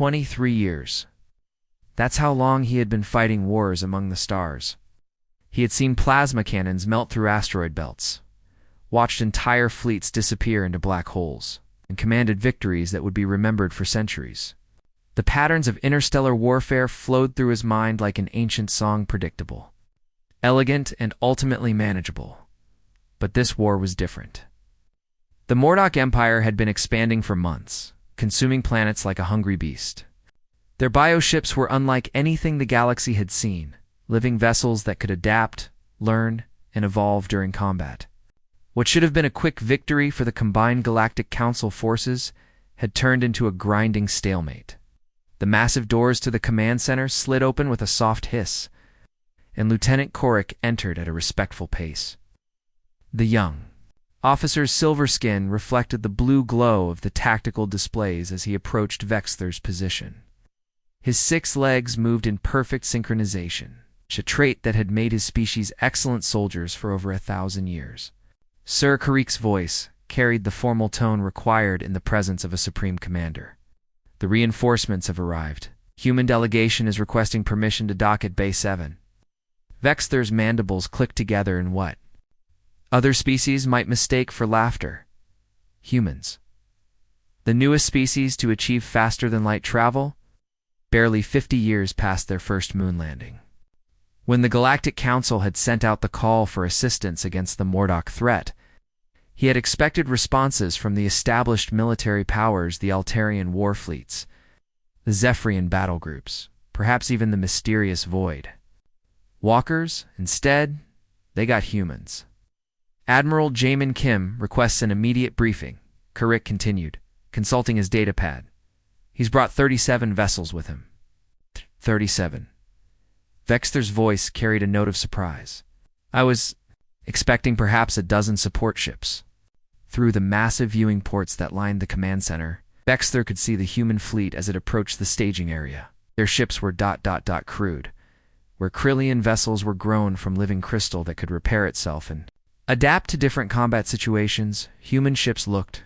23 years. That's how long he had been fighting wars among the stars. He had seen plasma cannons melt through asteroid belts, watched entire fleets disappear into black holes, and commanded victories that would be remembered for centuries. The patterns of interstellar warfare flowed through his mind like an ancient song, predictable, elegant, and ultimately manageable. But this war was different. The Mordock Empire had been expanding for months, consuming planets like a hungry beast. Their bioships were unlike anything the galaxy had seen, living vessels that could adapt, learn, and evolve during combat. What should have been a quick victory for the combined Galactic Council forces had turned into a grinding stalemate. The massive doors to the command center slid open with a soft hiss, and Lieutenant Korik entered at a respectful pace. The young officer's silver skin reflected the blue glow of the tactical displays as he approached Vexther's position. His 6 legs moved in perfect synchronization, a trait that had made his species excellent soldiers for over 1,000 years. Sir Korik's voice carried the formal tone required in the presence of a supreme commander. The reinforcements have arrived. Human delegation is requesting permission to dock at Bay 7. Vexther's mandibles clicked together in what other species might mistake for laughter. Humans. The newest species to achieve faster-than-light travel, barely 50 years past their first moon landing. When the Galactic Council had sent out the call for assistance against the Mordock threat, he had expected responses from the established military powers, the Altarian war fleets, the Zephyrian battle groups, perhaps even the mysterious Void. Walkers, instead, they got humans. Admiral Jamin Kim requests an immediate briefing, Korik continued, consulting his datapad. He's brought 37 vessels with him. 37. Vexther's voice carried a note of surprise. I was expecting perhaps a dozen support ships. Through the massive viewing ports that lined the command center, Vexther could see the human fleet as it approached the staging area. Their ships were crude, where Krillian vessels were grown from living crystal that could repair itself and adapt to different combat situations. Human ships looked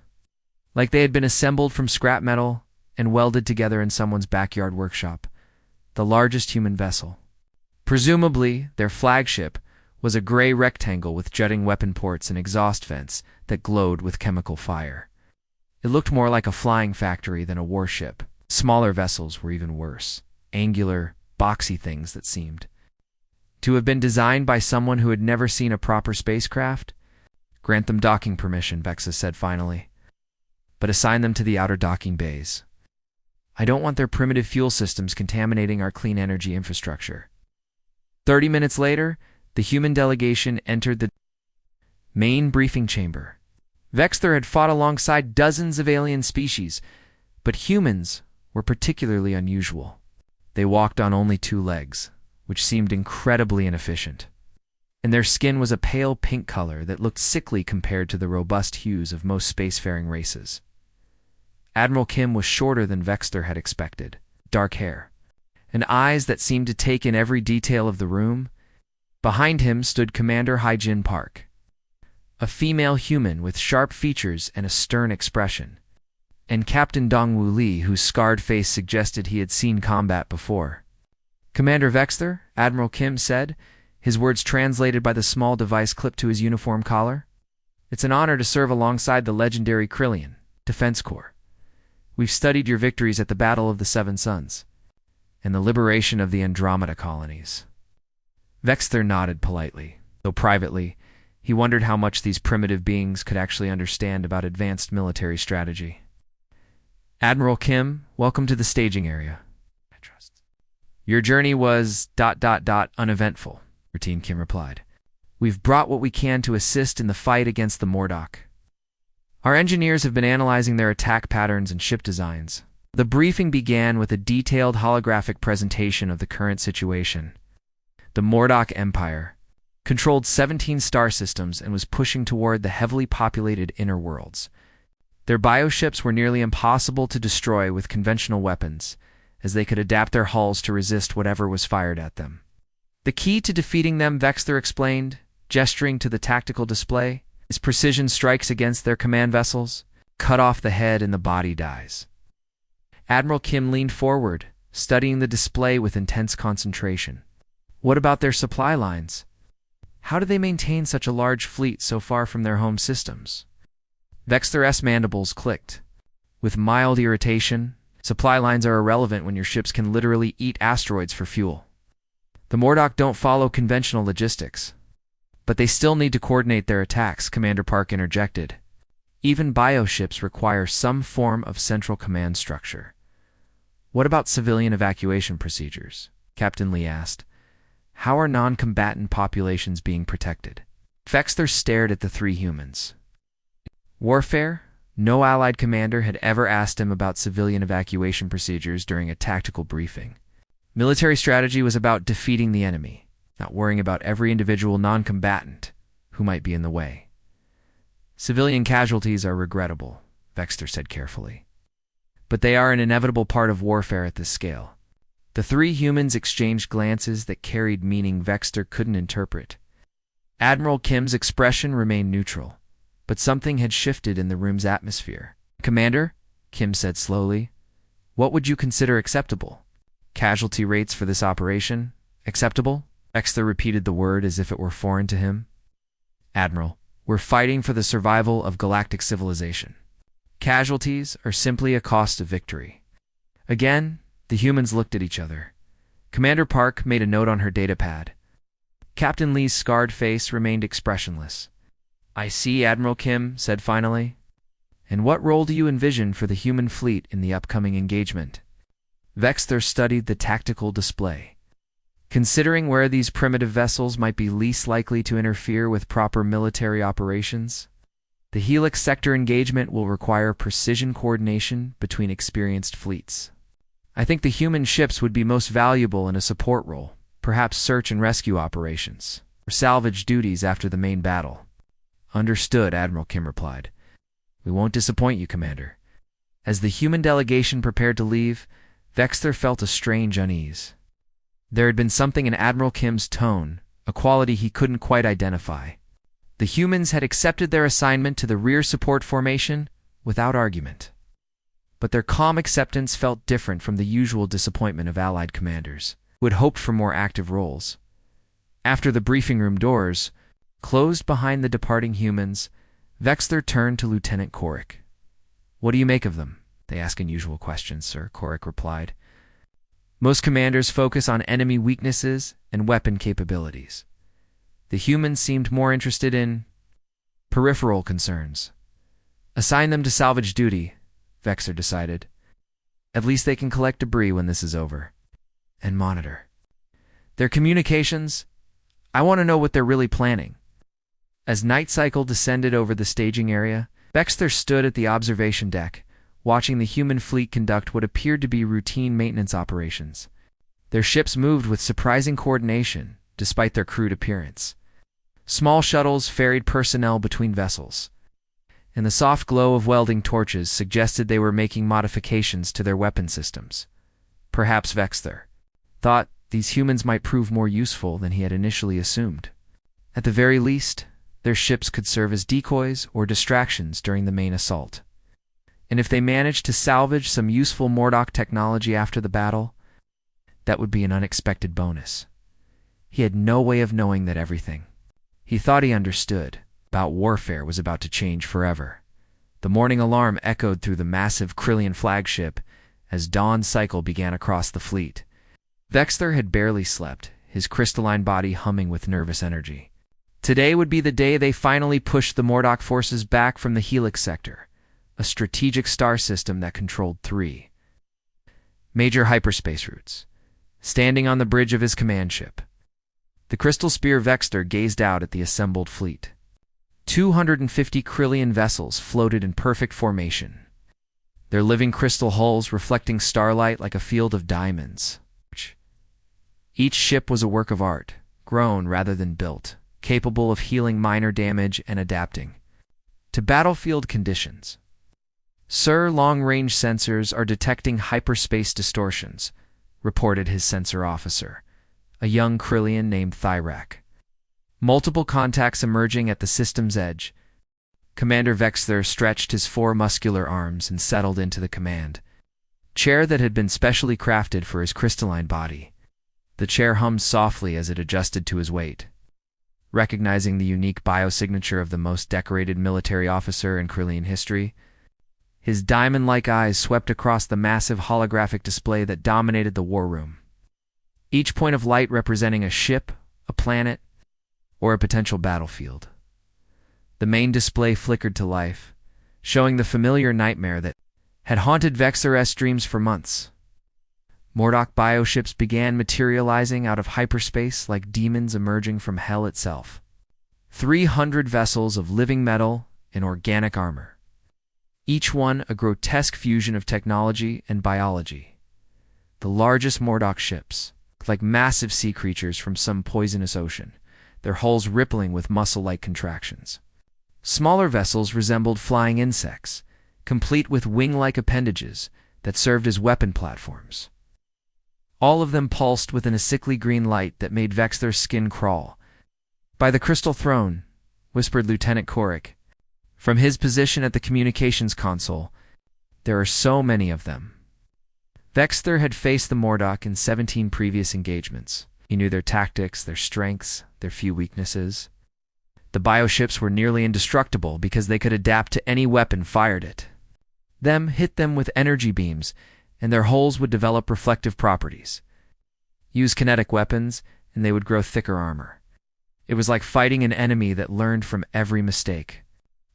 like they had been assembled from scrap metal and welded together in someone's backyard workshop. The largest human vessel, presumably their flagship, was a gray rectangle with jutting weapon ports and exhaust vents that glowed with chemical fire. It looked more like a flying factory than a warship. Smaller vessels were even worse, angular, boxy things that seemed to have been designed by someone who had never seen a proper spacecraft. Grant them docking permission, Vexa said finally, but assign them to the outer docking bays. I don't want their primitive fuel systems contaminating our clean energy infrastructure. 30 minutes later, the human delegation entered the main briefing chamber. Vexther had fought alongside dozens of alien species, but humans were particularly unusual. They walked on only 2 legs, which seemed incredibly inefficient, and their skin was a pale pink color that looked sickly compared to the robust hues of most spacefaring races. Admiral Kim was shorter than Vexther had expected, dark hair, and eyes that seemed to take in every detail of the room. Behind him stood Commander Hyjin Park, a female human with sharp features and a stern expression, and Captain Dongwu Li, whose scarred face suggested he had seen combat before. Commander Vexther, Admiral Kim said, his words translated by the small device clipped to his uniform collar. It's an honor to serve alongside the legendary Krillian Defense Corps. We've studied your victories at the Battle of the Seven Suns and the liberation of the Andromeda colonies. Vexther nodded politely, though privately, he wondered how much these primitive beings could actually understand about advanced military strategy. Admiral Kim, welcome to the staging area. I trust. Your journey was ... uneventful, Routine Kim replied. We've brought what we can to assist in the fight against the Mordock. Our engineers have been analyzing their attack patterns and ship designs. The briefing began with a detailed holographic presentation of the current situation. The Mordock Empire controlled 17 star systems and was pushing toward the heavily populated inner worlds. Their bioships were nearly impossible to destroy with conventional weapons, as they could adapt their hulls to resist whatever was fired at them. The key to defeating them, Vexther explained, gesturing to the tactical display, is precision strikes against their command vessels. Cut off the head and the body dies. Admiral Kim leaned forward, studying the display with intense concentration. What about their supply lines? How do they maintain such a large fleet so far from their home systems? Vexthor's mandibles clicked. With mild irritation, supply lines are irrelevant when your ships can literally eat asteroids for fuel. The Mordock don't follow conventional logistics. But they still need to coordinate their attacks, Commander Park interjected. Even bioships require some form of central command structure. What about civilian evacuation procedures? Captain Lee asked. How are non-combatant populations being protected? Vexthor stared at the three humans. Warfare? No Allied commander had ever asked him about civilian evacuation procedures during a tactical briefing. Military strategy was about defeating the enemy, not worrying about every individual non-combatant who might be in the way. Civilian casualties are regrettable, Vexthor said carefully. But they are an inevitable part of warfare at this scale. The three humans exchanged glances that carried meaning Vexthor couldn't interpret. Admiral Kim's expression remained neutral, but something had shifted in the room's atmosphere. Commander, Kim said slowly, what would you consider acceptable? Casualty rates for this operation? Acceptable? Vexthor repeated the word as if it were foreign to him. Admiral, we're fighting for the survival of galactic civilization. Casualties are simply a cost of victory. Again, the humans looked at each other. Commander Park made a note on her datapad. Captain Lee's scarred face remained expressionless. I see, Admiral Kim said finally. And what role do you envision for the human fleet in the upcoming engagement? Vexthor studied the tactical display. Considering where these primitive vessels might be least likely to interfere with proper military operations, the Helix sector engagement will require precision coordination between experienced fleets. I think the human ships would be most valuable in a support role, perhaps search and rescue operations, or salvage duties after the main battle. Understood, Admiral Kim replied. We won't disappoint you, Commander. As the human delegation prepared to leave, Vexthor felt a strange unease. There had been something in Admiral Kim's tone, a quality he couldn't quite identify. The humans had accepted their assignment to the rear support formation without argument. But their calm acceptance felt different from the usual disappointment of Allied commanders, who had hoped for more active roles. After the briefing room doors closed behind the departing humans, Vexthor turned to Lieutenant Korik. What do you make of them? They ask unusual questions, sir, Korik replied. Most commanders focus on enemy weaknesses and weapon capabilities. The humans seemed more interested in peripheral concerns. Assign them to salvage duty, Vexthor decided. At least they can collect debris when this is over. And monitor their communications. I want to know what they're really planning. As night cycle descended over the staging area, Vexthor stood at the observation deck, watching the human fleet conduct what appeared to be routine maintenance operations. Their ships moved with surprising coordination, despite their crude appearance. Small shuttles ferried personnel between vessels, and the soft glow of welding torches suggested they were making modifications to their weapon systems. Perhaps Vexthor thought these humans might prove more useful than he had initially assumed. At the very least, their ships could serve as decoys or distractions during the main assault. And if they managed to salvage some useful Mordock technology after the battle, that would be an unexpected bonus. He had no way of knowing that everything he thought he understood about warfare was about to change forever. The morning alarm echoed through the massive Krillian flagship as dawn cycle began across the fleet. Vexthor had barely slept, his crystalline body humming with nervous energy. Today would be the day they finally pushed the Mordock forces back from the Helix sector, a strategic star system that controlled 3 major hyperspace routes. Standing on the bridge of his command ship, the crystal spear Vexthor gazed out at the assembled fleet. 250 Krillian vessels floated in perfect formation, their living crystal hulls reflecting starlight like a field of diamonds. Each ship was a work of art, grown rather than built, capable of healing minor damage and adapting to battlefield conditions. Sir, long-range sensors are detecting hyperspace distortions, reported his sensor officer, a young Krillian named Thyrak. Multiple contacts emerging at the system's edge. Commander Vexthor stretched his 4 muscular arms and settled into the command. chair that had been specially crafted for his crystalline body. The chair hummed softly as it adjusted to his weight. Recognizing the unique biosignature of the most decorated military officer in Kryllian history, his diamond-like eyes swept across the massive holographic display that dominated the war room. Each point of light representing a ship, a planet, or a potential battlefield. The main display flickered to life, showing the familiar nightmare that had haunted Vexthor's dreams for months. Mordock bioships began materializing out of hyperspace like demons emerging from hell itself. 300 vessels of living metal and organic armor. Each one a grotesque fusion of technology and biology. The largest Mordock ships, like massive sea creatures from some poisonous ocean, their hulls rippling with muscle-like contractions. Smaller vessels resembled flying insects, complete with wing-like appendages that served as weapon platforms. All of them pulsed with a sickly green light that made Vexthor's skin crawl. "By the Crystal Throne," whispered Lieutenant Korik. From his position at the communications console, "there are so many of them." Vexthor had faced the Mordock in 17 previous engagements. He knew their tactics, their strengths, their few weaknesses. The bioships were nearly indestructible because they could adapt to any weapon fired at them, hit them with energy beams, and their hulls would develop reflective properties. Use kinetic weapons, and they would grow thicker armor. It was like fighting an enemy that learned from every mistake.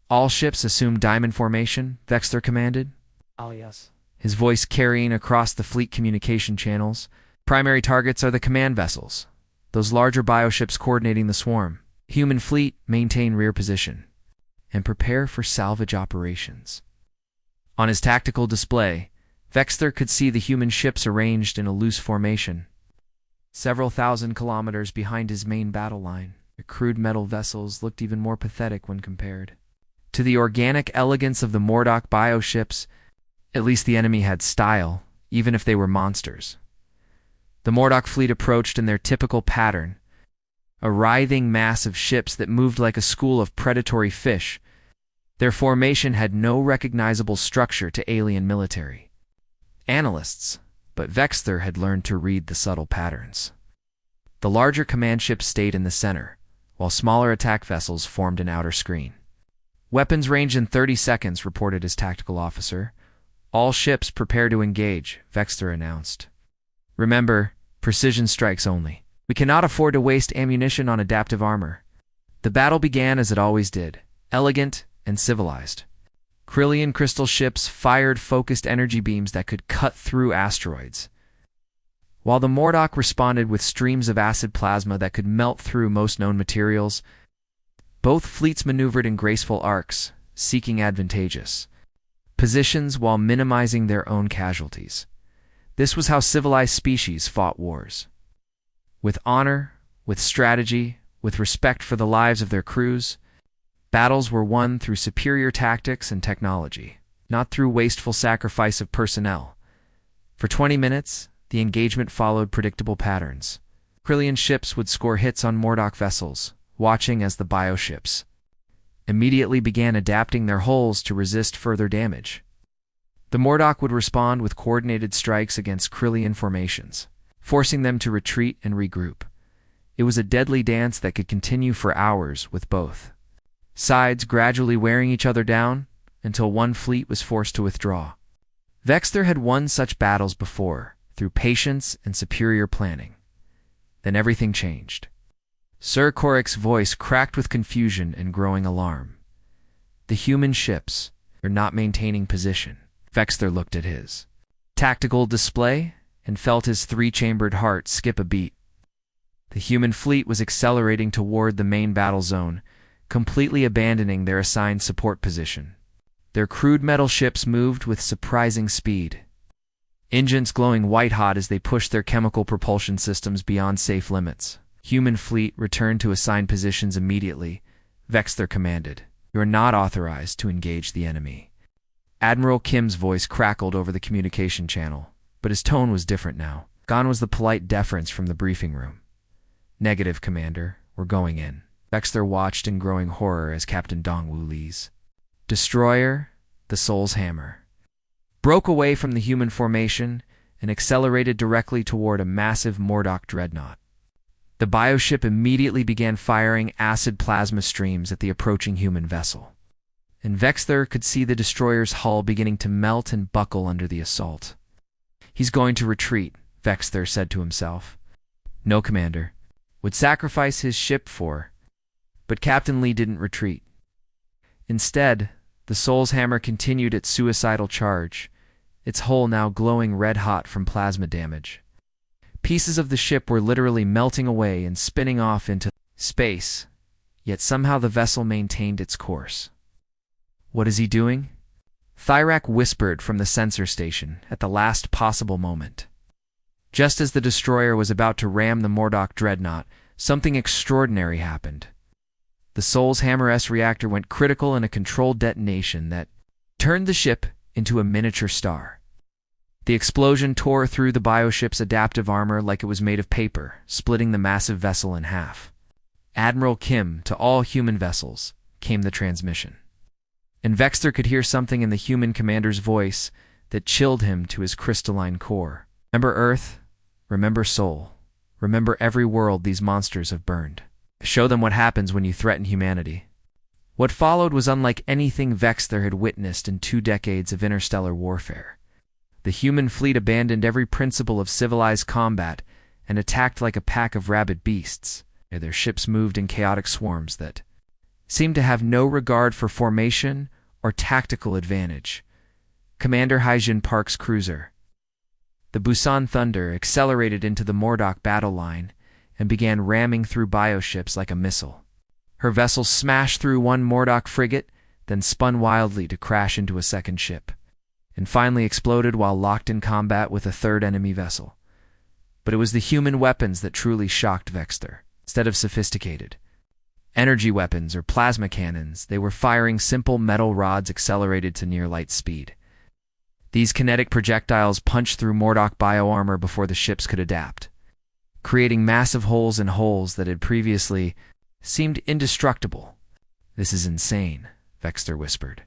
"All ships assume diamond formation," Vexthor commanded. "Ah, yes." His voice carrying across the fleet communication channels. "Primary targets are the command vessels, those larger bioships coordinating the swarm. Human fleet, maintain rear position, and prepare for salvage operations." On his tactical display, Vexthor could see the human ships arranged in a loose formation, several thousand kilometers behind his main battle line. The crude metal vessels looked even more pathetic when compared to the organic elegance of the Mordock bioships. At least the enemy had style, even if they were monsters. The Mordock fleet approached in their typical pattern, a writhing mass of ships that moved like a school of predatory fish. Their formation had no recognizable structure to alien military analysts, but Vexthor had learned to read the subtle patterns. The larger command ships stayed in the center, while smaller attack vessels formed an outer screen. "Weapons range in 30 seconds, reported his tactical officer. "All ships prepare to engage," Vexthor announced. "Remember, precision strikes only. We cannot afford to waste ammunition on adaptive armor." The battle began as it always did, elegant and civilized. Kryllian crystal ships fired focused energy beams that could cut through asteroids, while the Mordock responded with streams of acid plasma that could melt through most known materials. Both fleets maneuvered in graceful arcs, seeking advantageous positions while minimizing their own casualties. This was how civilized species fought wars. With honor, with strategy, with respect for the lives of their crews. Battles were won through superior tactics and technology, not through wasteful sacrifice of personnel. For 20 minutes, the engagement followed predictable patterns. Kryllian ships would score hits on Mordock vessels, watching as the bioships immediately began adapting their hulls to resist further damage. The Mordock would respond with coordinated strikes against Kryllian formations, forcing them to retreat and regroup. It was a deadly dance that could continue for hours, with both sides gradually wearing each other down until one fleet was forced to withdraw. Vexthor had won such battles before, through patience and superior planning. Then everything changed. Sir Korik's voice cracked with confusion and growing alarm. "The human ships are not maintaining position." Vexthor looked at his tactical display and felt his three-chambered heart skip a beat. The human fleet was accelerating toward the main battle zone, completely abandoning their assigned support position. Their crude metal ships moved with surprising speed, engines glowing white-hot as they pushed their chemical propulsion systems beyond safe limits. "Human fleet, return to assigned positions immediately," Vexthor commanded. "You are not authorized to engage the enemy." Admiral Kim's voice crackled over the communication channel, but his tone was different now. Gone was the polite deference from the briefing room. "Negative, Commander. We're going in." Vexthor watched in growing horror as Captain Dongwu Lee's destroyer, the Soul's Hammer, broke away from the human formation and accelerated directly toward a massive Mordock dreadnought. The bioship immediately began firing acid plasma streams at the approaching human vessel, and Vexthur could see the destroyer's hull beginning to melt and buckle under the assault. He's going to retreat, Vexthur said to himself. No, Commander. Would sacrifice his ship for. But Captain Lee didn't retreat. Instead, the Soul's Hammer continued its suicidal charge, its hull now glowing red-hot from plasma damage. Pieces of the ship were literally melting away and spinning off into space, yet somehow the vessel maintained its course. What is he doing? Thyrak whispered from the sensor station at the last possible moment. Just as the destroyer was about to ram the Mordock dreadnought, something extraordinary happened. The Soul's Hammer S reactor went critical in a controlled detonation that turned the ship into a miniature star. The explosion tore through the bioship's adaptive armor like it was made of paper, splitting the massive vessel in half. Admiral Kim, to all human vessels, came the transmission. And Vexthur could hear something in the human commander's voice that chilled him to his crystalline core. Remember Earth? Remember Soul. Remember every world these monsters have burned. Show them what happens when you threaten humanity. What followed was unlike anything Vexthur had witnessed in 2 decades of interstellar warfare. The human fleet abandoned every principle of civilized combat and attacked like a pack of rabid beasts. Their ships moved in chaotic swarms that seemed to have no regard for formation or tactical advantage. Commander Hyjin Park's cruiser, the Busan Thunder, accelerated into the Mordock battle line and began ramming through bioships like a missile. Her vessel smashed through one Mordock frigate, then spun wildly to crash into a second ship, and finally exploded while locked in combat with a third enemy vessel. But it was the human weapons that truly shocked Vexthur. Instead of sophisticated energy weapons or plasma cannons, they were firing simple metal rods accelerated to near light speed. These kinetic projectiles punched through Mordock bioarmor before the ships could adapt, creating massive holes in hulls that had previously seemed indestructible. This is insane, Vexthur whispered,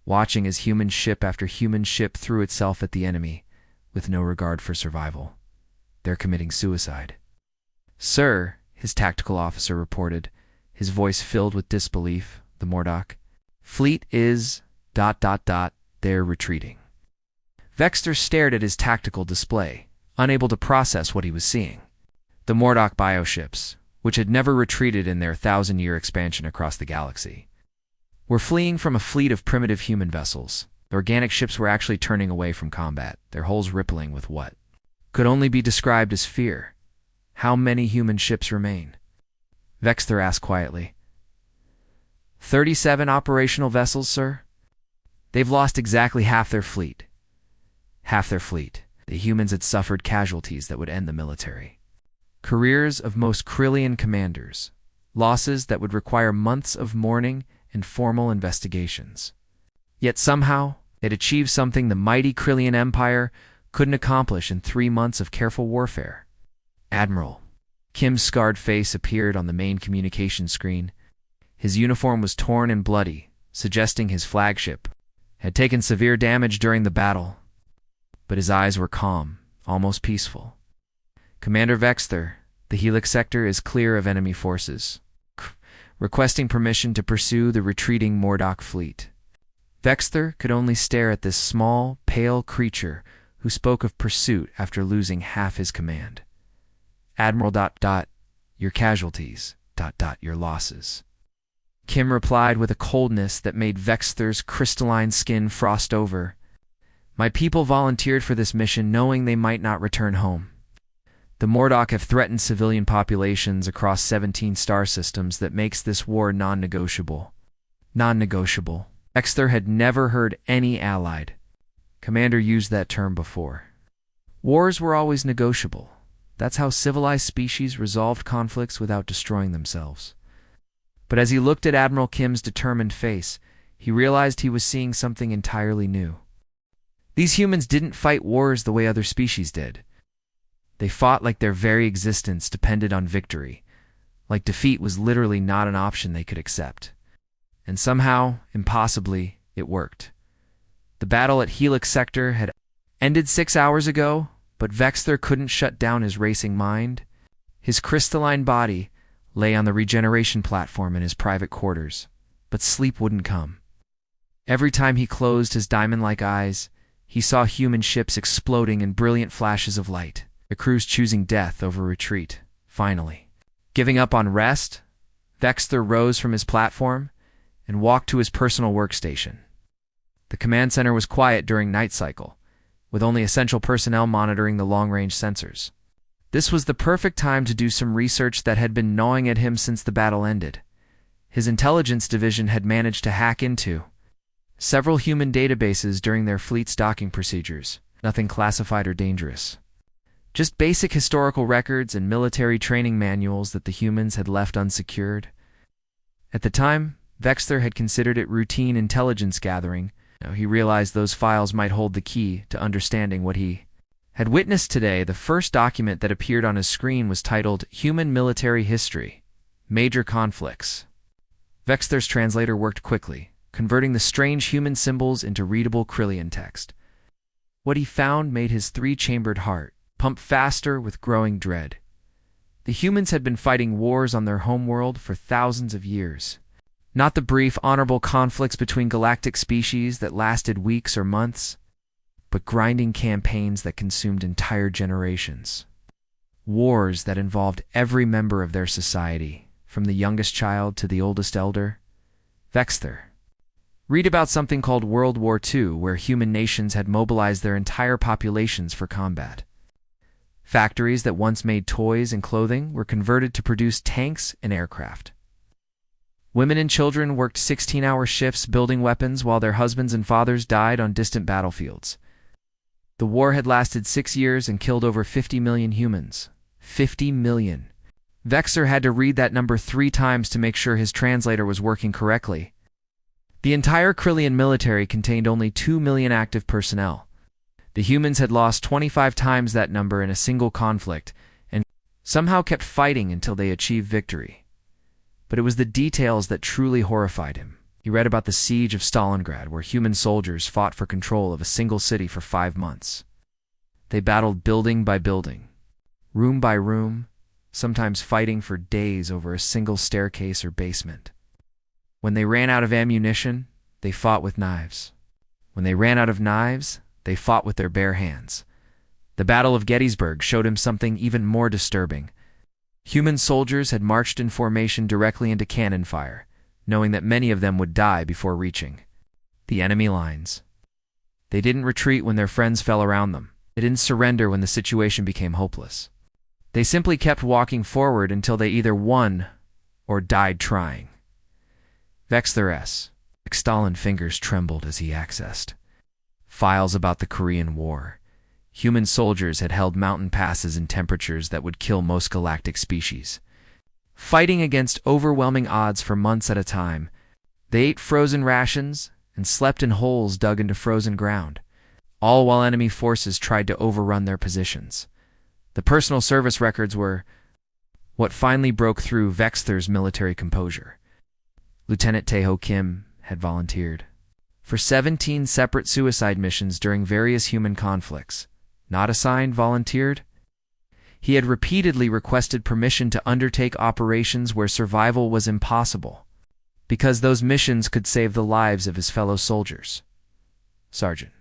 watching as human ship after human ship threw itself at the enemy with no regard for survival. They're committing suicide. Sir, his tactical officer reported, his voice filled with disbelief, the Mordock fleet is... They're retreating. Vexthur stared at his tactical display, unable to process what he was seeing. The Mordock bioships, which had never retreated in their 1,000-year expansion across the galaxy, were fleeing from a fleet of primitive human vessels. The organic ships were actually turning away from combat, their hulls rippling with what could only be described as fear. How many human ships remain? Vexthur asked quietly. 37 operational vessels, sir. They've lost exactly half their fleet. Half their fleet. The humans had suffered casualties that would end the military. Careers of most Krillian commanders. Losses that would require months of mourning and formal investigations. Yet somehow, they'd achieved something the mighty Krillian Empire couldn't accomplish in 3 months of careful warfare. Admiral. Kim's scarred face appeared on the main communication screen. His uniform was torn and bloody, suggesting his flagship had taken severe damage during the battle. But his eyes were calm, almost peaceful. Commander Vexthur, the Helix sector is clear of enemy forces. Requesting permission to pursue the retreating Mordock fleet. Vexthur could only stare at this small, pale creature who spoke of pursuit after losing half his command. Admiral... your casualties... your losses. Kim replied with a coldness that made Vexthur's crystalline skin frost over. My people volunteered for this mission knowing they might not return home. The Mordock have threatened civilian populations across 17 star systems that makes this war non-negotiable. Non-negotiable. Vexthur had never heard any allied commander use that term before. Wars were always negotiable. That's how civilized species resolved conflicts without destroying themselves. But as he looked at Admiral Kim's determined face, he realized he was seeing something entirely new. These humans didn't fight wars the way other species did. They fought like their very existence depended on victory, like defeat was literally not an option they could accept. And somehow, impossibly, it worked. The battle at Helix Sector had ended 6 hours ago, but Vexter couldn't shut down his racing mind. His crystalline body lay on the regeneration platform in his private quarters, but sleep wouldn't come. Every time he closed his diamond-like eyes, he saw human ships exploding in brilliant flashes of light, the crews choosing death over retreat. Finally, giving up on rest, Vexter rose from his platform and walked to his personal workstation. The command center was quiet during night cycle, with only essential personnel monitoring the long-range sensors. This was the perfect time to do some research that had been gnawing at him since the battle ended. His intelligence division had managed to hack into several human databases during their fleet's docking procedures, nothing classified or dangerous. Just basic historical records and military training manuals that the humans had left unsecured. At the time, Vexter had considered it routine intelligence gathering. Now he realized those files might hold the key to understanding what he had witnessed today. The first document that appeared on his screen was titled Human Military History, Major Conflicts. Vexter's translator worked quickly, converting the strange human symbols into readable Krillian text. What he found made his three-chambered heart pump faster with growing dread. The humans had been fighting wars on their homeworld for thousands of years. Not the brief, honorable conflicts between galactic species that lasted weeks or months, but grinding campaigns that consumed entire generations. Wars that involved every member of their society, from the youngest child to the oldest elder. Vexter. Read about something called World War II, where human nations had mobilized their entire populations for combat. Factories that once made toys and clothing were converted to produce tanks and aircraft. Women and children worked 16-hour shifts building weapons while their husbands and fathers died on distant battlefields. The war had lasted 6 years and killed over 50 million humans. 50 million. Vexter had to read that number 3 times to make sure his translator was working correctly. The entire Krillian military contained only 2 million active personnel. The humans had lost 25 times that number in a single conflict, and somehow kept fighting until they achieved victory. But it was the details that truly horrified him. He read about the siege of Stalingrad, where human soldiers fought for control of a single city for 5 months. They battled building by building, room by room, sometimes fighting for days over a single staircase or basement. When they ran out of ammunition, they fought with knives. When they ran out of knives, they fought with their bare hands. The Battle of Gettysburg showed him something even more disturbing. Human soldiers had marched in formation directly into cannon fire, knowing that many of them would die before reaching the enemy lines. They didn't retreat when their friends fell around them. They didn't surrender when the situation became hopeless. They simply kept walking forward until they either won or died trying. Vexter's Stalin fingers trembled as he accessed files about the Korean War. Human soldiers had held mountain passes in temperatures that would kill most galactic species. Fighting against overwhelming odds for months at a time, they ate frozen rations and slept in holes dug into frozen ground, all while enemy forces tried to overrun their positions. The personal service records were what finally broke through Vexter's military composure. Lieutenant Taeho Kim had volunteered for 17 separate suicide missions during various human conflicts. Not assigned, volunteered. He had repeatedly requested permission to undertake operations where survival was impossible, because those missions could save the lives of his fellow soldiers. Sergeant.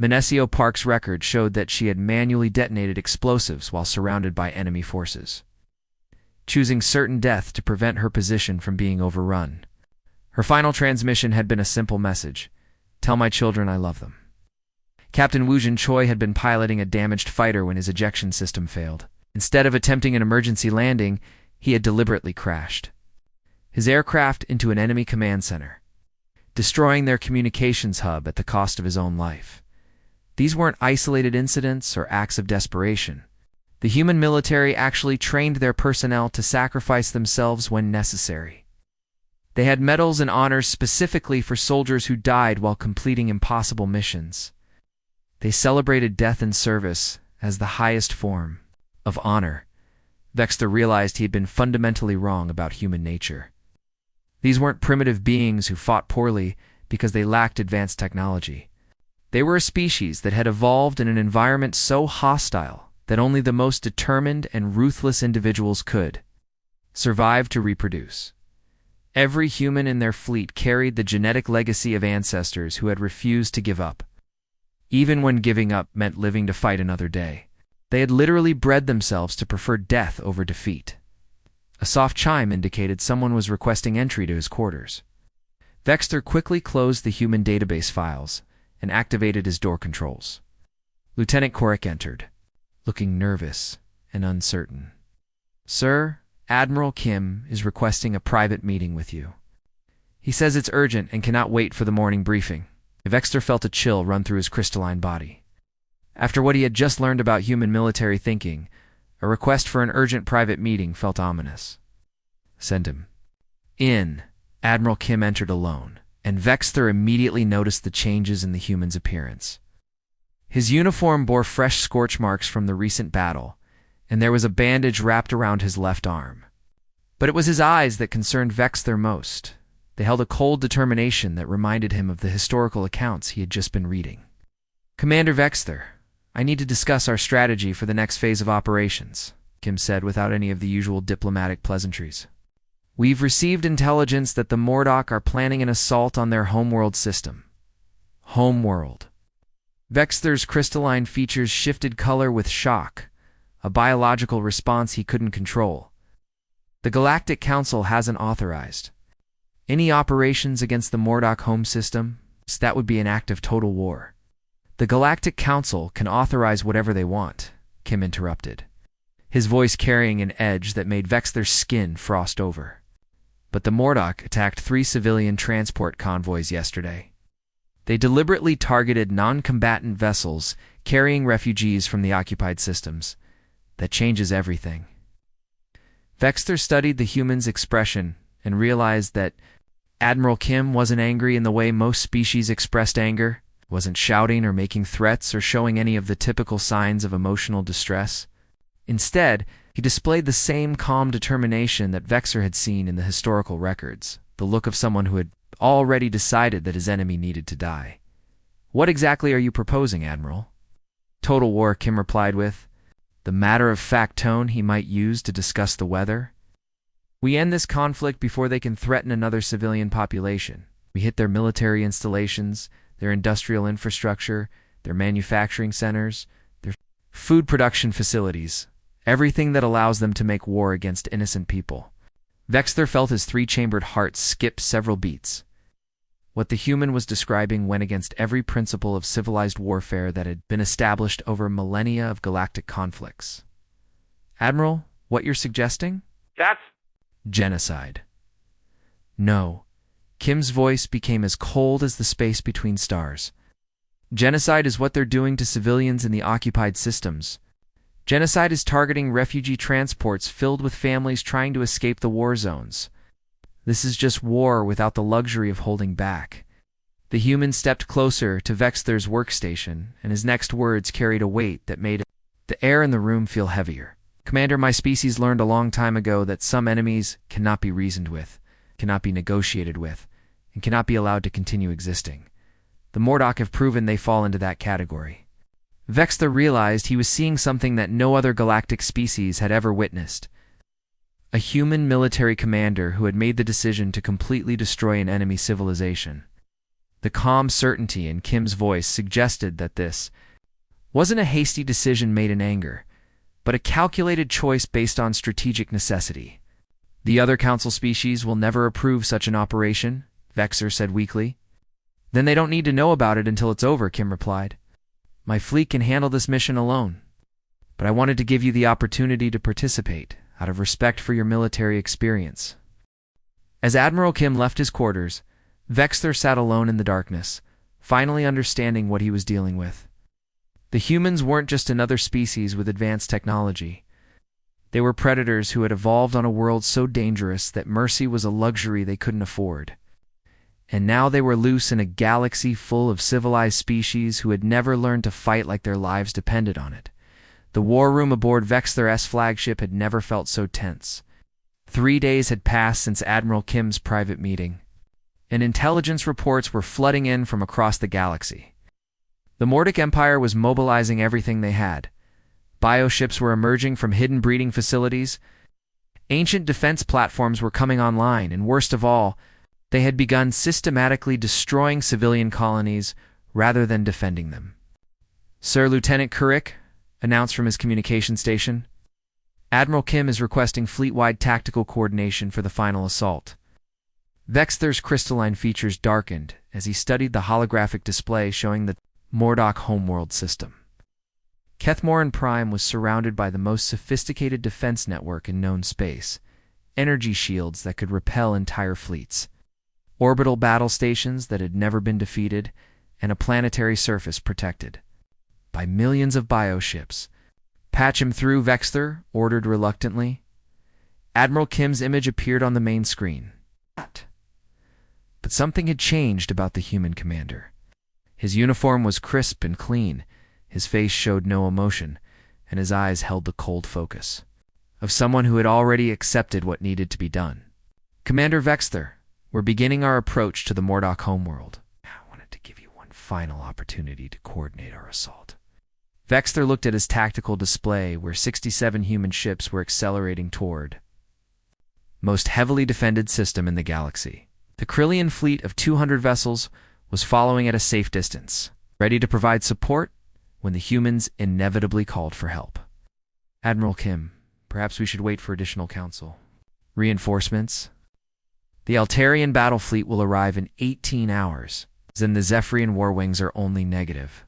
Menesio Park's record showed that she had manually detonated explosives while surrounded by enemy forces, choosing certain death to prevent her position from being overrun. Her final transmission had been a simple message: "Tell my children I love them." Captain Woojin Choi had been piloting a damaged fighter when his ejection system failed. Instead of attempting an emergency landing, he had deliberately crashed his aircraft into an enemy command center, destroying their communications hub at the cost of his own life. These weren't isolated incidents or acts of desperation. The human military actually trained their personnel to sacrifice themselves when necessary. They had medals and honors specifically for soldiers who died while completing impossible missions. They celebrated death in service as the highest form of honor. Vexter realized he had been fundamentally wrong about human nature. These weren't primitive beings who fought poorly. because they lacked advanced technology. They were a species that had evolved in an environment so hostile that only the most determined and ruthless individuals could survive to reproduce. Every human in their fleet carried the genetic legacy of ancestors who had refused to give up, even when giving up meant living to fight another day. They had literally bred themselves to prefer death over defeat. A soft chime indicated someone was requesting entry to his quarters. Vexter quickly closed the human database files and activated his door controls. Lieutenant Korik entered, looking nervous and uncertain. "Sir, Admiral Kim is requesting a private meeting with you. He says it's urgent and cannot wait for the morning briefing." Vexter felt a chill run through his crystalline body. After what he had just learned about human military thinking, a request for an urgent private meeting felt ominous. "Send him." In, Admiral Kim entered alone, and Vexter immediately noticed the changes in the human's appearance. His uniform bore fresh scorch marks from the recent battle, and there was a bandage wrapped around his left arm. But it was his eyes that concerned Vexter most. They held a cold determination that reminded him of the historical accounts he had just been reading. "Commander Vexter, I need to discuss our strategy for the next phase of operations," Kim said without any of the usual diplomatic pleasantries. "We've received intelligence that the Mordock are planning an assault on their homeworld system." Homeworld. Vexter's crystalline features shifted color with shock, a biological response he couldn't control. "The Galactic Council hasn't authorized any operations against the Mordock home system, so that would be an act of total war." "The Galactic Council can authorize whatever they want," Kim interrupted, his voice carrying an edge that made Vexter's skin frost over. "But the Mordock attacked 3 civilian transport convoys yesterday. They deliberately targeted non-combatant vessels carrying refugees from the occupied systems. That changes everything." Vexter studied the human's expression and realized that Admiral Kim wasn't angry in the way most species expressed anger, wasn't shouting or making threats or showing any of the typical signs of emotional distress. Instead, he displayed the same calm determination that Vexter had seen in the historical records, the look of someone who had already decided that his enemy needed to die. "What exactly are you proposing, Admiral?" "Total war," Kim replied with the matter-of-fact tone he might use to discuss the weather. "We end this conflict before they can threaten another civilian population. We hit their military installations, their industrial infrastructure, their manufacturing centers, their food production facilities, everything that allows them to make war against innocent people." Vexter felt his 3-chambered heart skip several beats. What the human was describing went against every principle of civilized warfare that had been established over millennia of galactic conflicts. "Admiral, what you're suggesting?" "That's genocide." "No." Kim's voice became as cold as the space between stars. "Genocide is what they're doing to civilians in the occupied systems. Genocide is targeting refugee transports filled with families trying to escape the war zones. This is just war without the luxury of holding back." The human stepped closer to Vexter's workstation, and his next words carried a weight that made the air in the room feel heavier. "Commander, my species learned a long time ago that some enemies cannot be reasoned with, cannot be negotiated with, and cannot be allowed to continue existing. The Mordock have proven they fall into that category." Vexter realized he was seeing something that no other galactic species had ever witnessed. A human military commander who had made the decision to completely destroy an enemy civilization. The calm certainty in Kim's voice suggested that this wasn't a hasty decision made in anger, but a calculated choice based on strategic necessity. "The other council species will never approve such an operation," Vexter said weakly. "Then they don't need to know about it until it's over," Kim replied. "My fleet can handle this mission alone. But I wanted to give you the opportunity to participate, out of respect for your military experience." As Admiral Kim left his quarters, Vexter sat alone in the darkness, finally understanding what he was dealing with. The humans weren't just another species with advanced technology. They were predators who had evolved on a world so dangerous that mercy was a luxury they couldn't afford. And now they were loose in a galaxy full of civilized species who had never learned to fight like their lives depended on it. The war room aboard Vexter's flagship had never felt so tense. 3 days had passed since Admiral Kim's private meeting. and intelligence reports were flooding in from across the galaxy. The Mordic Empire was mobilizing everything they had. Bioships were emerging from hidden breeding facilities. Ancient defense platforms were coming online, and worst of all, they had begun systematically destroying civilian colonies rather than defending them. "Sir Lieutenant Kurik," announced from his communication station, "Admiral Kim is requesting fleet-wide tactical coordination for the final assault." Vexther's crystalline features darkened as he studied the holographic display showing the Mordock homeworld system. Kethmoran Prime was surrounded by the most sophisticated defense network in known space, energy shields that could repel entire fleets, orbital battle stations that had never been defeated, and a planetary surface protected by millions of bioships. "Patch him through," Vexther ordered reluctantly. Admiral Kim's image appeared on the main screen. But something had changed about the human commander. His uniform was crisp and clean, his face showed no emotion, and his eyes held the cold focus of someone who had already accepted what needed to be done. "Commander Vexther, we're beginning our approach to the Mordock homeworld. I wanted to give you one final opportunity to coordinate our assault." Vexther looked at his tactical display where 67 human ships were accelerating toward most heavily defended system in the galaxy. The Krillian fleet of 200 vessels was following at a safe distance, ready to provide support when the humans inevitably called for help. "Admiral Kim, perhaps we should wait for additional counsel. Reinforcements? The Altarian battle fleet will arrive in 18 hours, and the Zephyrian war wings are only negative."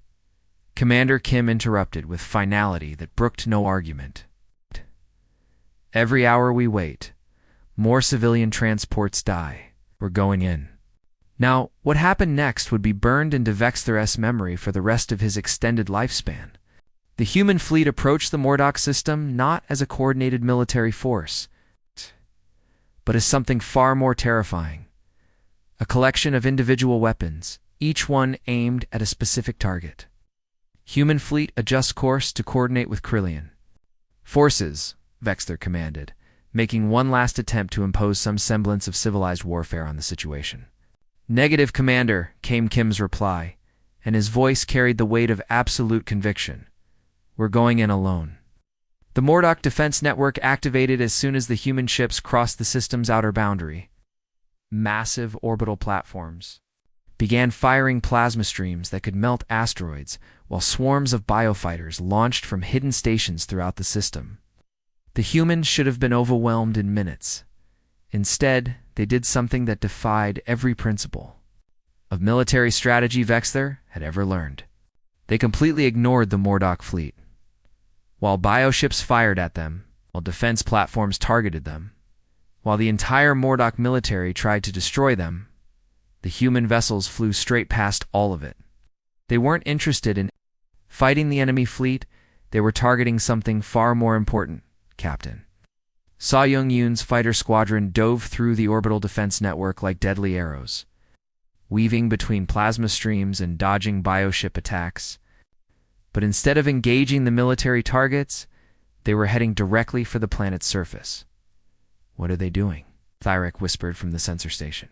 Commander Kim interrupted with finality that brooked no argument. "Every hour we wait, more civilian transports die. We're going in." Now, what happened next would be burned into Vexther's memory for the rest of his extended lifespan. The human fleet approached the Mordock system not as a coordinated military force, but as something far more terrifying. A collection of individual weapons, each one aimed at a specific target. "Human fleet adjust course to coordinate with Krillian forces," Vexther commanded, making one last attempt to impose some semblance of civilized warfare on the situation. "Negative, Commander," came Kim's reply, and his voice carried the weight of absolute conviction. "We're going in alone." The Mordock defense network activated as soon as the human ships crossed the system's outer boundary. Massive orbital platforms began firing plasma streams that could melt asteroids, while swarms of biofighters launched from hidden stations throughout the system. The humans should have been overwhelmed in minutes. Instead, they did something that defied every principle of military strategy Vexther had ever learned. They completely ignored the Mordock fleet. While bioships fired at them, while defense platforms targeted them, while the entire Mordock military tried to destroy them, the human vessels flew straight past all of it. They weren't interested in fighting the enemy fleet, they were targeting something far more important, Captain. Sa Young-Yoon's fighter squadron dove through the orbital defense network like deadly arrows, weaving between plasma streams and dodging bioship attacks. But instead of engaging the military targets, they were heading directly for the planet's surface. "What are they doing?" Thyrek whispered from the sensor station.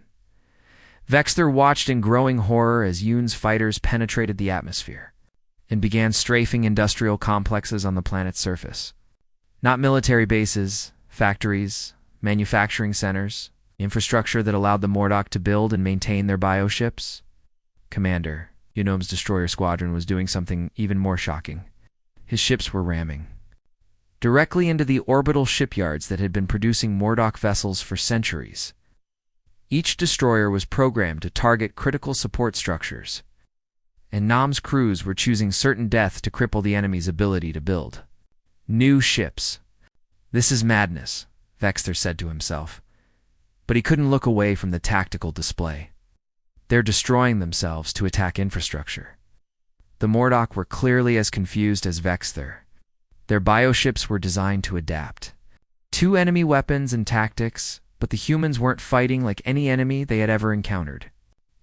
Vexther watched in growing horror as Yoon's fighters penetrated the atmosphere and began strafing industrial complexes on the planet's surface. Not military bases, factories, manufacturing centers, infrastructure that allowed the Mordock to build and maintain their bioships. Commander, Unom's destroyer squadron was doing something even more shocking. His ships were ramming directly into the orbital shipyards that had been producing Mordock vessels for centuries. Each destroyer was programmed to target critical support structures, and Nam's crews were choosing certain death to cripple the enemy's ability to build new ships. "This is madness," Vexther said to himself, but he couldn't look away from the tactical display. They're destroying themselves to attack infrastructure. The Mordock were clearly as confused as Vexther. Their bioships were designed to adapt to enemy weapons and tactics, but the humans weren't fighting like any enemy they had ever encountered.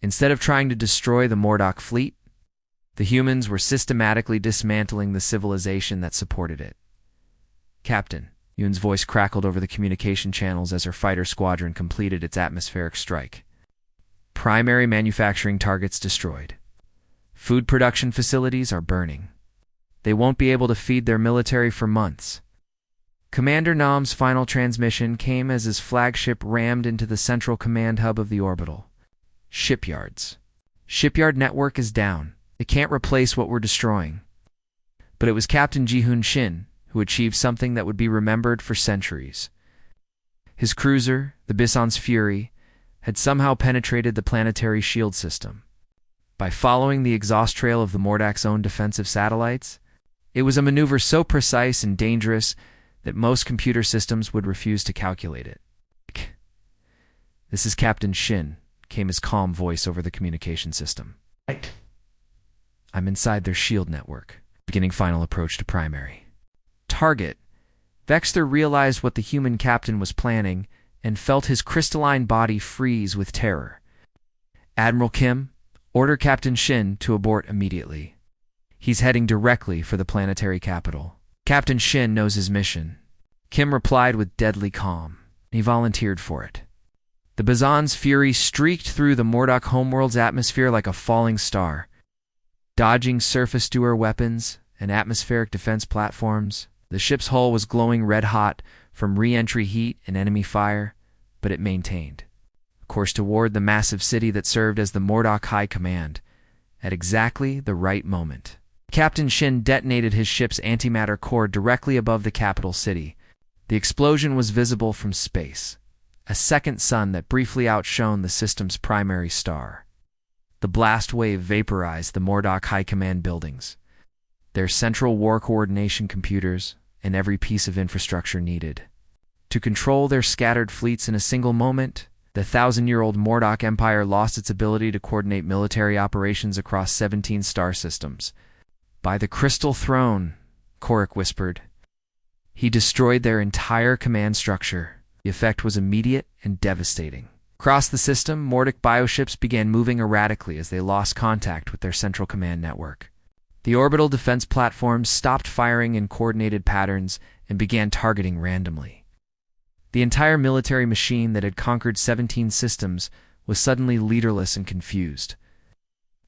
Instead of trying to destroy the Mordock fleet, the humans were systematically dismantling the civilization that supported it. "Captain," Yoon's voice crackled over the communication channels as her fighter squadron completed its atmospheric strike. Primary manufacturing targets destroyed. Food production facilities are burning. They won't be able to feed their military for months. Commander Nam's final transmission came as his flagship rammed into the central command hub of the orbital. Shipyards. Shipyard network is down. It can't replace what we're destroying. But it was Captain Ji-hoon Shin who achieved something that would be remembered for centuries. His cruiser, the Bison's Fury, had somehow penetrated the planetary shield system. By following the exhaust trail of the Mordak's own defensive satellites, it was a maneuver so precise and dangerous that most computer systems would refuse to calculate it. "This is Captain Shin," came his calm voice over the communication system. Right. "I'm inside their shield network, beginning final approach to primary." Target. Vexter realized what the human captain was planning and felt his crystalline body freeze with terror. "Admiral Kim, order Captain Shin to abort immediately. He's heading directly for the planetary capital. Captain Shin knows his mission." Kim replied with deadly calm. He volunteered for it. The Bison's Fury streaked through the Mordock homeworld's atmosphere like a falling star. Dodging surface-to-air weapons and atmospheric defense platforms, the ship's hull was glowing red-hot from re-entry heat and enemy fire, but it maintained course toward the massive city that served as the Mordock High Command at exactly the right moment. Captain Shin detonated his ship's antimatter core directly above the capital city. The explosion was visible from space, a second sun that briefly outshone the system's primary star. The blast wave vaporized the Mordock High Command buildings, their central war coordination computers, and every piece of infrastructure needed. To control their scattered fleets in a single moment, the 1,000-year-old Mordock Empire lost its ability to coordinate military operations across 17 star systems. "By the Crystal Throne," Korik whispered. He destroyed their entire command structure. The effect was immediate and devastating. Across the system, Mordic bioships began moving erratically as they lost contact with their central command network. The orbital defense platforms stopped firing in coordinated patterns and began targeting randomly. The entire military machine that had conquered 17 systems was suddenly leaderless and confused.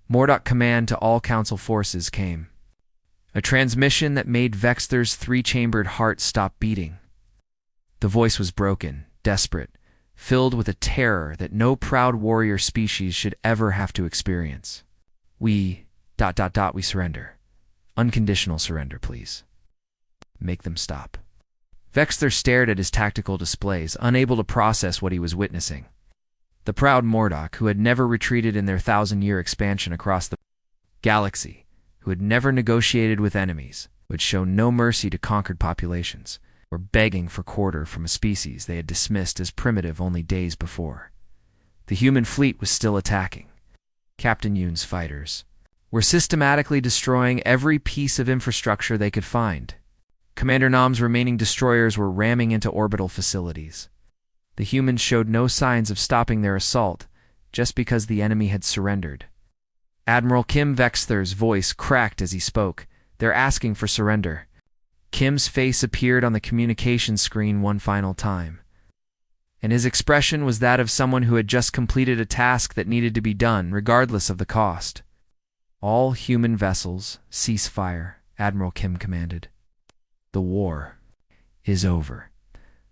Mordock command to all Council forces came. A transmission that made Vexter's three-chambered heart stop beating. The voice was broken, desperate, filled with a terror that no proud warrior species should ever have to experience. We surrender. Unconditional surrender, please. Make them stop." Vexter stared at his tactical displays, unable to process what he was witnessing. The proud Mordock, who had never retreated in their 1,000-year expansion across the galaxy, who had never negotiated with enemies, would show no mercy to conquered populations, were begging for quarter from a species they had dismissed as primitive only days before. The human fleet was still attacking. Captain Yoon's fighters were systematically destroying every piece of infrastructure they could find. Commander Nam's remaining destroyers were ramming into orbital facilities. The humans showed no signs of stopping their assault, just because the enemy had surrendered. Admiral Kim Vexter's voice cracked as he spoke. "They're asking for surrender." Kim's face appeared on the communication screen one final time, and his expression was that of someone who had just completed a task that needed to be done, regardless of the cost. "All human vessels, cease fire," Admiral Kim commanded. "The war is over."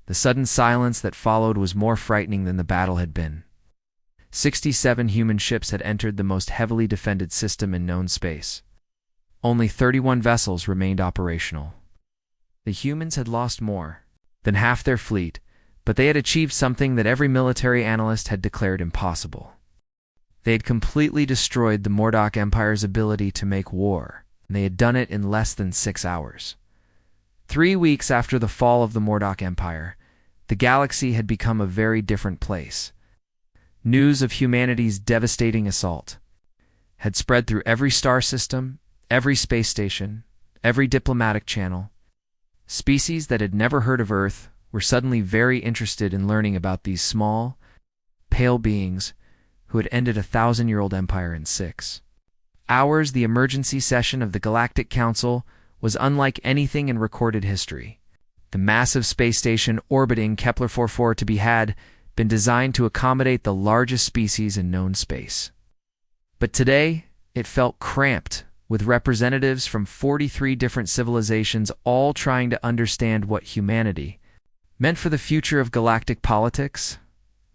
The sudden silence that followed was more frightening than the battle had been. 67 human ships had entered the most heavily defended system in known space. Only 31 vessels remained operational. The humans had lost more than half their fleet, but they had achieved something that every military analyst had declared impossible. They had completely destroyed the Mordock Empire's ability to make war, and they had done it in less than 6 hours. 3 weeks after the fall of the Mordock Empire, the galaxy had become a very different place. News of humanity's devastating assault had spread through every star system, every space station, every diplomatic channel. Species that had never heard of Earth were suddenly very interested in learning about these small, pale beings who had ended a 1,000-year-old empire in 6 hours. The emergency session of the Galactic Council was unlike anything in recorded history. The massive space station orbiting Kepler 44 to be had been designed to accommodate the largest species in known space. But today, it felt cramped, with representatives from 43 different civilizations all trying to understand what humanity meant for the future of galactic politics.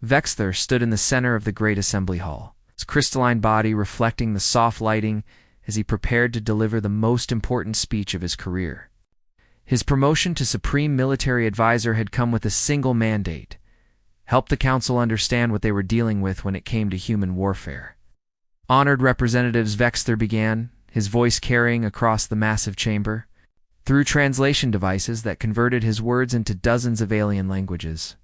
Vexthor stood in the center of the Great Assembly Hall, his crystalline body reflecting the soft lighting as he prepared to deliver the most important speech of his career. His promotion to Supreme Military Advisor had come with a single mandate: help the Council understand what they were dealing with when it came to human warfare. Honored representatives, Vexthor began, his voice carrying across the massive chamber, through translation devices that converted his words into dozens of alien languages.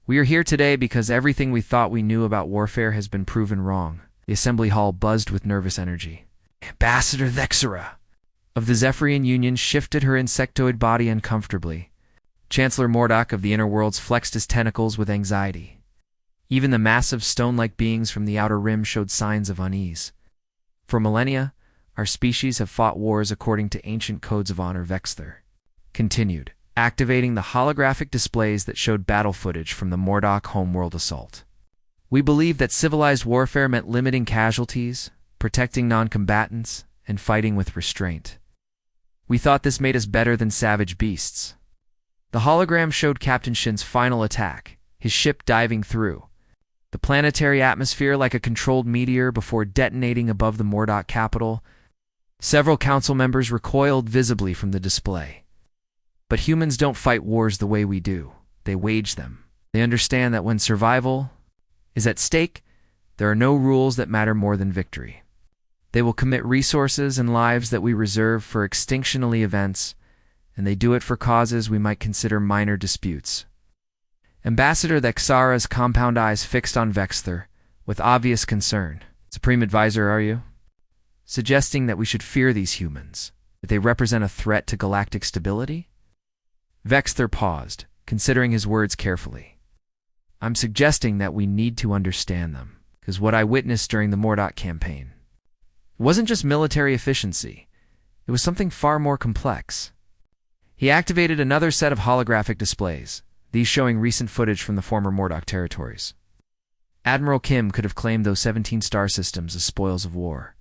We are here today because everything we thought we knew about warfare has been proven wrong. The assembly hall buzzed with nervous energy. Ambassador Thexera of the Zephyrian Union shifted her insectoid body uncomfortably. Chancellor Mordok of the Inner Worlds flexed his tentacles with anxiety. Even the massive stone-like beings from the Outer Rim showed signs of unease. For millennia, our species have fought wars according to ancient codes of honor. Vexthor continued, activating the holographic displays that showed battle footage from the Mordok homeworld assault. We believe that civilized warfare meant limiting casualties, protecting non-combatants, and fighting with restraint. We thought this made us better than savage beasts. The hologram showed Captain Shin's final attack, his ship diving through the planetary atmosphere like a controlled meteor before detonating above the Mordok capital. Several council members recoiled visibly from the display. But humans don't fight wars the way we do. They wage them. They understand that when survival is at stake, there are no rules that matter more than victory. They will commit resources and lives that we reserve for extinction-ally events, and they do it for causes we might consider minor disputes. Ambassador Thexera's compound eyes fixed on Vexthor, with obvious concern. Supreme Advisor, are you suggesting that we should fear these humans, that they represent a threat to galactic stability? Vexthor paused, considering his words carefully. I'm suggesting that we need to understand them, because what I witnessed during the Mordok campaign, it wasn't just military efficiency. It was something far more complex. He activated another set of holographic displays, these showing recent footage from the former Mordok territories. Admiral Kim could have claimed those 17 star systems as spoils of war.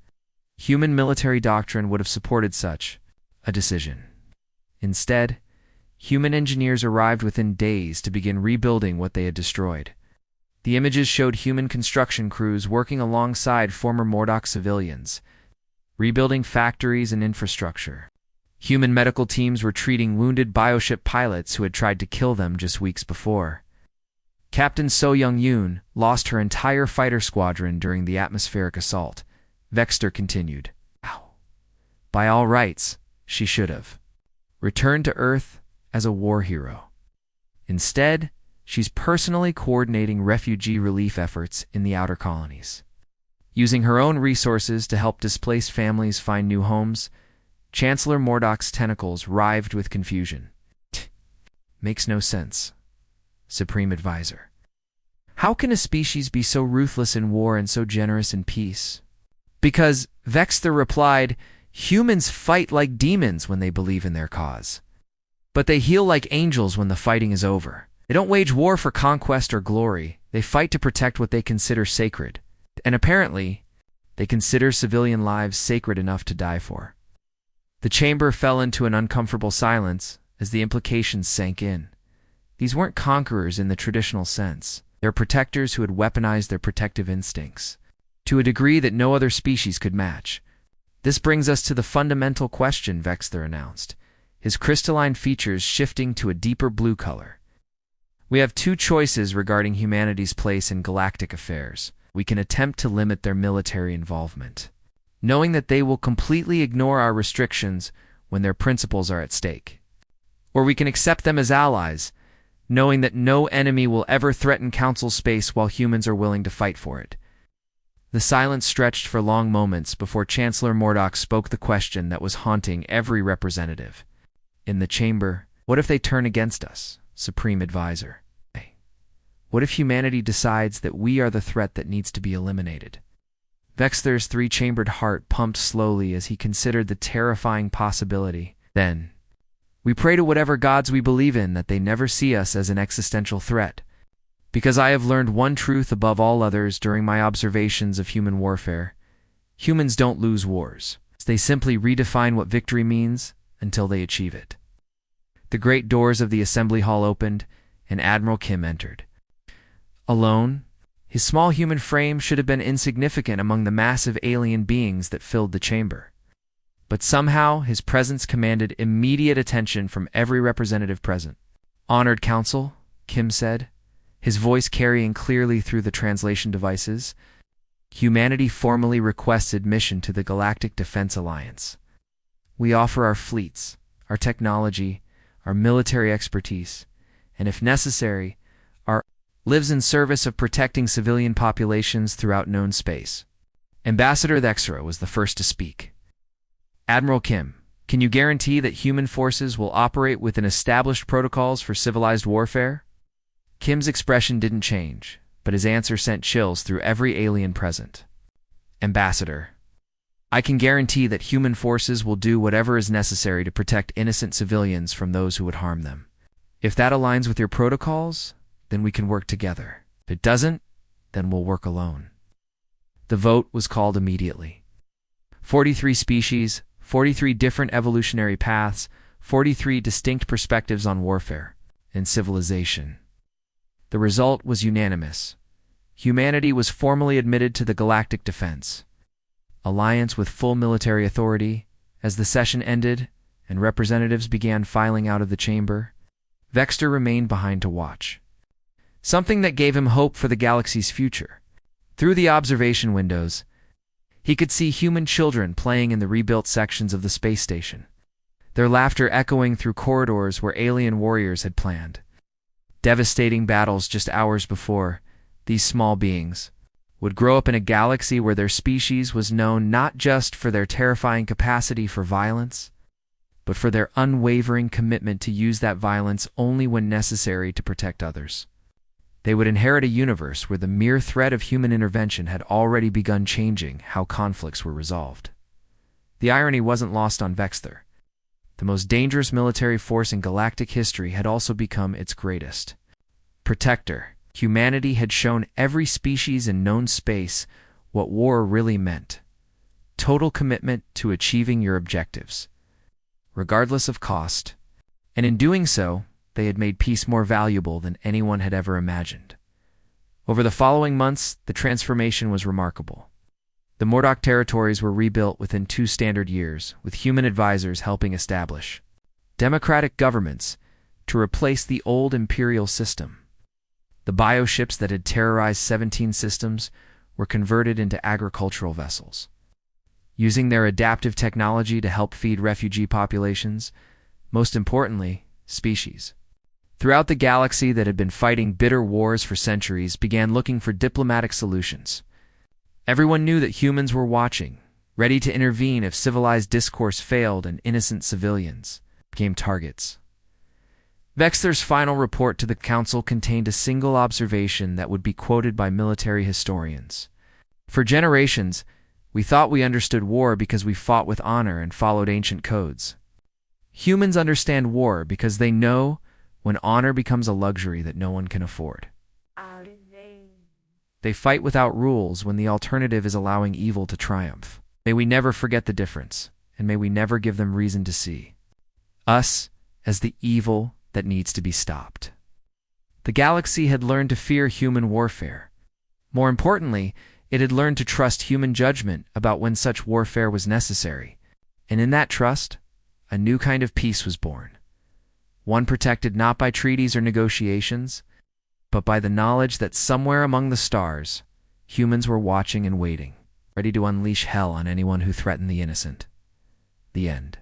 Human military doctrine would have supported such a decision. Instead, human engineers arrived within days to begin rebuilding what they had destroyed. The images showed human construction crews working alongside former Mordok civilians, rebuilding factories and infrastructure. Human medical teams were treating wounded bioship pilots who had tried to kill them just weeks before. Captain So Young-yoon lost her entire fighter squadron during the atmospheric assault. Vexthor continued. Ow. By all rights, she should have returned to Earth as a war hero. Instead, she's personally coordinating refugee relief efforts in the outer colonies. Using her own resources to help displaced families find new homes, Chancellor Mordok's tentacles writhed with confusion. Makes no sense. Supreme Advisor. How can a species be so ruthless in war and so generous in peace? Because, Vexthor replied, humans fight like demons when they believe in their cause. But they heal like angels when the fighting is over. They don't wage war for conquest or glory. They fight to protect what they consider sacred. And apparently, they consider civilian lives sacred enough to die for. The chamber fell into an uncomfortable silence as the implications sank in. These weren't conquerors in the traditional sense. They're protectors who had weaponized their protective instincts to a degree that no other species could match. This brings us to the fundamental question, Vexthor announced, his crystalline features shifting to a deeper blue color. We have two choices regarding humanity's place in galactic affairs. We can attempt to limit their military involvement, knowing that they will completely ignore our restrictions when their principles are at stake. Or we can accept them as allies, knowing that no enemy will ever threaten Council space while humans are willing to fight for it. The silence stretched for long moments before Chancellor Mordok spoke the question that was haunting every representative in the chamber. What if they turn against us, Supreme Advisor? What if humanity decides that we are the threat that needs to be eliminated? Vexthor's three-chambered heart pumped slowly as he considered the terrifying possibility. Then, we pray to whatever gods we believe in that they never see us as an existential threat. Because I have learned one truth above all others during my observations of human warfare. Humans don't lose wars. They simply redefine what victory means until they achieve it. The great doors of the assembly hall opened, and Admiral Kim entered. Alone, his small human frame should have been insignificant among the massive alien beings that filled the chamber. But somehow, his presence commanded immediate attention from every representative present. "Honored Council," Kim said, his voice carrying clearly through the translation devices, "humanity formally requests admission to the Galactic Defense Alliance. We offer our fleets, our technology, our military expertise, and if necessary, our lives in service of protecting civilian populations throughout known space." Ambassador Thexera was the first to speak. "Admiral Kim, can you guarantee that human forces will operate within established protocols for civilized warfare?" Kim's expression didn't change, but his answer sent chills through every alien present. "Ambassador, I can guarantee that human forces will do whatever is necessary to protect innocent civilians from those who would harm them. If that aligns with your protocols, then we can work together. If it doesn't, then we'll work alone." The vote was called immediately. 43 species, 43 different evolutionary paths, 43 distinct perspectives on warfare and civilization. The result was unanimous. Humanity was formally admitted to the Galactic Defense Alliance with full military authority. As the session ended and representatives began filing out of the chamber, Vexter remained behind to watch. Something that gave him hope for the galaxy's future. Through the observation windows, he could see human children playing in the rebuilt sections of the space station, their laughter echoing through corridors where alien warriors had planned devastating battles just hours before. These small beings would grow up in a galaxy where their species was known not just for their terrifying capacity for violence, but for their unwavering commitment to use that violence only when necessary to protect others. They would inherit a universe where the mere threat of human intervention had already begun changing how conflicts were resolved. The irony wasn't lost on Vexter. The most dangerous military force in galactic history had also become its greatest protector. Humanity had shown every species in known space what war really meant. Total commitment to achieving your objectives, regardless of cost. And in doing so, they had made peace more valuable than anyone had ever imagined. Over the following months, the transformation was remarkable. The Mordock territories were rebuilt within 2 standard years, with human advisors helping establish democratic governments to replace the old imperial system. The bioships that had terrorized 17 systems were converted into agricultural vessels, using their adaptive technology to help feed refugee populations, most importantly, species throughout the galaxy that had been fighting bitter wars for centuries began looking for diplomatic solutions. Everyone knew that humans were watching, ready to intervene if civilized discourse failed and innocent civilians became targets. Vexter's final report to the council contained a single observation that would be quoted by military historians. "For generations, we thought we understood war because we fought with honor and followed ancient codes. Humans understand war because they know when honor becomes a luxury that no one can afford. They fight without rules when the alternative is allowing evil to triumph. May we never forget the difference, and may we never give them reason to see us as the evil that needs to be stopped." The galaxy had learned to fear human warfare. More importantly, it had learned to trust human judgment about when such warfare was necessary. And in that trust, a new kind of peace was born. One protected not by treaties or negotiations, but by the knowledge that somewhere among the stars, humans were watching and waiting, ready to unleash hell on anyone who threatened the innocent. The end.